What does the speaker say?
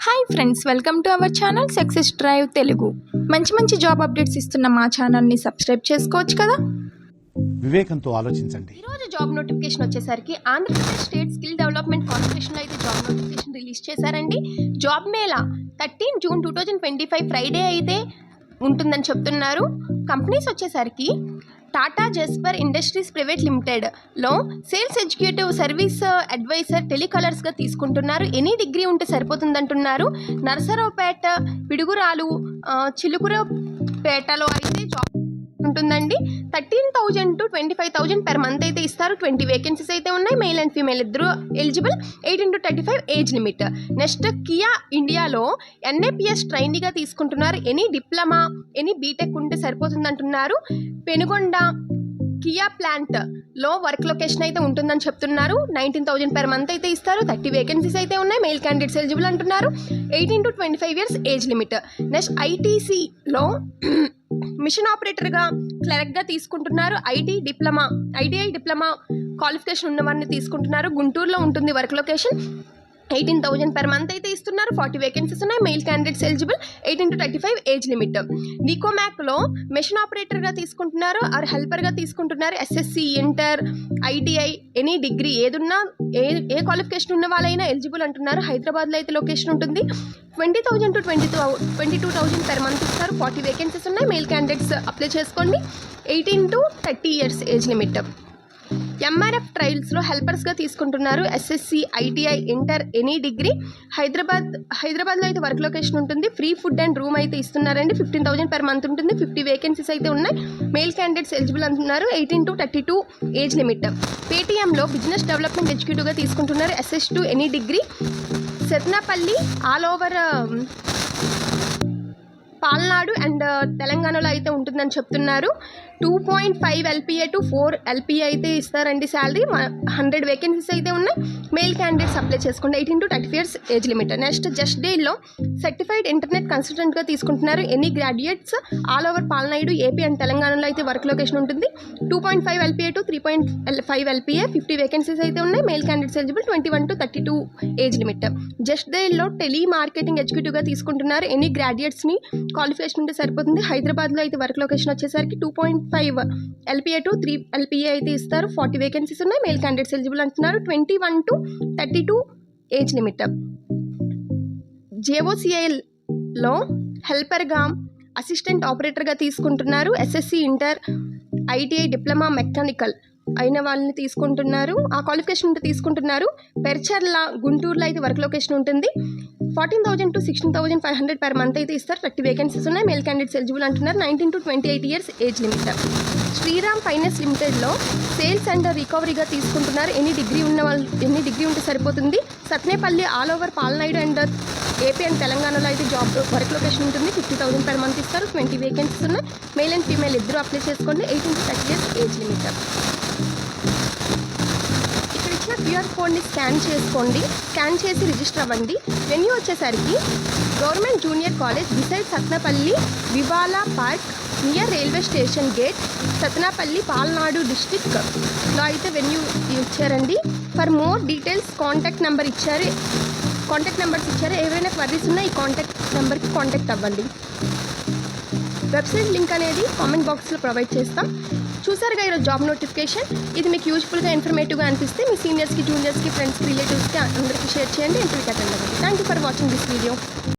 Hi friends, welcome to our channel success drive Telugu. మంచి job updates ఇస్తున్న మా ఛానల్ని సబ్స్క్రైబ్ చేసుకోవచ్చు కదా. వివేకంతో ఆలోచించండి. ఈరోజు జాబ్ నోటిఫికేషన్ వచ్చేసరికి ఆంధ్రప్రదేశ్ స్టేట్ స్కిల్ డెవలప్మెంట్ కార్పొరేషన్లో అయితే జాబ్ నోటిఫికేషన్ రిలీజ్ చేశారండి. జాబ్ మేళా 13 జూన్ 2025 ఫ్రైడే అయితే ఉంటుందని చెప్తున్నారు. కంపెనీస్ వచ్చేసరికి టాటా జెస్పర్ ఇండస్ట్రీస్ ప్రైవేట్ లిమిటెడ్లో సేల్స్ ఎగ్జిక్యూటివ్ సర్వీస్ అడ్వైజర్ టెలికాలర్స్గా తీసుకుంటున్నారు. ఎనీ డిగ్రీ ఉంటే సరిపోతుందంటున్నారు. నరసరావుపేట, పిడుగురాలు, చిలుకురపేటలో అయితే జాబ్ ఉంటుందండి. 13,000 to 25,000 per మంత్ అయితే ఇస్తారు. 20 వేకెన్సీస్ అయితే ఉన్నాయి. మెయిల్ అండ్ ఫీమేల్ ఇద్దరు eligible. 18 to 35 age limit. Next Kia ఇండియాలో ఎన్ఏపిఎస్ ట్రైనీగా తీసుకుంటున్నారు. ఎనీ డిప్లొమా, ఎనీ బీటెక్ ఉంటే సరిపోతుందంటున్నారు. పెనుగొండ కియా ప్లాంట్లో వర్క్ లొకేషన్ అయితే ఉంటుందని చెప్తున్నారు. 19,000 per మంత్ అయితే ఇస్తారు. 30 వేకెన్సీస్ అయితే ఉన్నాయి. మెయిల్ క్యాండిడేట్స్ ఎలిజిబుల్ అంటున్నారు. 18 to 25 years age limit. Next ఐటీసీలో మిషన్ ఆపరేటర్గా క్లర్క్గా తీసుకుంటున్నారు. ఐటీఐ డిప్లొమా క్వాలిఫికేషన్ ఉన్న వారిని తీసుకుంటున్నారు. గుంటూరులో ఉంటుంది వర్క్ లొకేషన్. 18,000 per మంత్ అయితే ఇస్తున్నారు. 40 వేకెన్సీస్ ఉన్నాయి. Male candidates eligible. 18 to 35 age limit. నికోమాక్లో మెషిన్ ఆపరేటర్గా తీసుకుంటున్నారు ఆర్ హెల్పర్గా తీసుకుంటున్నారు. SSC, inter, ITI, any degree ఏదున్నా ఏ క్వాలిఫికేషన్ ఉన్న వాళ్ళైనా ఎలిజిబుల్ అంటున్నారు. హైదరాబాద్లో అయితే లొకేషన్ ఉంటుంది. 20,000 to 22,000 per మంత్ ఇస్తారు. 40 వేకెన్సీస్ ఉన్నాయి. మెయిల్ క్యాండిడేట్స్ అప్లై చేసుకోండి. 18 to 30 years age limit. MRF ట్రయల్స్లో హెల్పర్స్గా తీసుకుంటున్నారు. SSC, ITI, inter, any degree. హైదరాబాద్లో అయితే వర్క్ లొకేషన్ ఉంటుంది. ఫ్రీ ఫుడ్ అండ్ రూమ్ అయితే ఇస్తున్నారండి. 15,000 per మంత్ ఉంటుంది. 50 వేకెన్సీస్ అయితే ఉన్నాయి. మెయిల్ క్యాండిడేట్స్ ఎలిజిబుల్ అంటున్నారు. 18 to 32 ఏజ్ లిమిట్. పేటీఎంలో బిజినెస్ డెవలప్మెంట్ ఎగ్జిక్యూటివ్గా తీసుకుంటున్నారు. SS2 any degree. Sattenapalli all over Palnadu and తెలంగాణలో అయితే ఉంటుందని చెప్తున్నారు. 2.5 LPA to 4 LPA అయితే ఇస్తారండి శాలరీ. 100 వేకెన్సీస్ అయితే ఉన్నాయి. మెయిల్ క్యాండిడేట్స్ అప్లై చేసుకోండి. 18 to 35 years age limit. Next just డేల్లో సర్టిఫైడ్ ఇంటర్నెట్ కన్సల్టెంట్గా తీసుకుంటున్నారు. Any graduates all over Palnadu, AP and తెలంగాణలో అయితే వర్క్ లొకేషన్ ఉంటుంది. 2.5 LPA to 3.5 LPA. 50 వేకెన్సీస్ అయితే ఉన్నాయి. Male candidates eligible. 21 to 32 age limit. Just డేల్లో టెలి మార్కెటింగ్ ఎగ్జిక్యూటివ్గా తీసుకుంటున్నారు. ఎనీ గ్రాడ్యుయేట్స్ని క్వాలిఫికేషన్ ఉంటే సరిపోతుంది. హైదరాబాద్లో అయితే వర్క్ లొకేషన్ వచ్చేసరికి 2.5 LPA to 3 LPA అయితే ఇస్తారు. 40 వేకెన్సీస్ ఉన్నాయి. మెయిల్ క్యాండిడేట్స్ ఎలిజిబుల్ అంటున్నారు. 21 to 32 ఏజ్ లిమిట్. JOCIలో హెల్పర్గా అసిస్టెంట్ ఆపరేటర్గా తీసుకుంటున్నారు. SSC, inter, ITI, diploma mechanical అయిన వాళ్ళని తీసుకుంటున్నారు. ఆ క్వాలిఫికేషన్ ఉంటే తీసుకుంటున్నారు. పెర్చర్ల, గుంటూరులో అయితే వర్క్ లొకేషన్ ఉంటుంది. 14,000 to 16,500 per మంత్ అయితే ఇస్తారు. 30 వేకెన్సీస్ ఉన్నాయి. మెయిల్ క్యాండిడేట్స్ ఎలిజిబుల్ అంటున్నారు. 19 to 28 years age limit. Sriram finance లిమిటెడ్లో సేల్స్ అండ్ రికవరీగా తీసుకుంటున్నారు. ఎనీ డిగ్రీ ఉంటే సరిపోతుంది. Sattenapalli all over Palnadu and AP and తెలంగాణలో అయితే జాబ్ వర్క్ లొకేషన్ ఉంటుంది. 50,000 per మంత్ ఇస్తారు. 20 వేకెన్సీస్ ఉన్నాయి. మెయిల్ అండ్ ఫీమేల్ ఇద్దరు అప్లై చేసుకోండి. 18 to 30 years ఏజ్ లిమిట్. ఇక్కడ ఇచ్చిన క్యూఆర్ కోడ్ని స్కాన్ చేసుకోండి. స్కాన్ చేసి రిజిస్టర్ అవ్వండి. వెన్యూ వచ్చేసరికి government junior college beside Sattenapalli, వివాలా park near railway station gate, Sattenapalli, Palnadu డిస్టిక్లో అయితే వెన్యూ ఇచ్చారండి. For more details contact numbers ఇచ్చారు. ఏవైనా క్వరీస్ ఉన్నా ఈ కాంటాక్ట్ నెంబర్కి కాంటాక్ట్ అవ్వండి. వెబ్సైట్ లింక్ అనేది కామెంట్ బాక్స్లో ప్రొవైడ్ చేస్తాం. చూసారుగా ఈరోజు జాబ్ నోటిఫికేషన్. ఇది మీకు యూజ్ఫుల్గా, ఇన్ఫర్మేటివ్గా అనిపిస్తే మీ సీనియర్స్కి, జూనియర్స్కి, ఫ్రెండ్స్కి, రిలేటివ్స్కి అందరికీ షేర్ చేయండి. ఇంటర్వ్యూకి అటెండ్ అవ్వండి. Thank you for watching this video.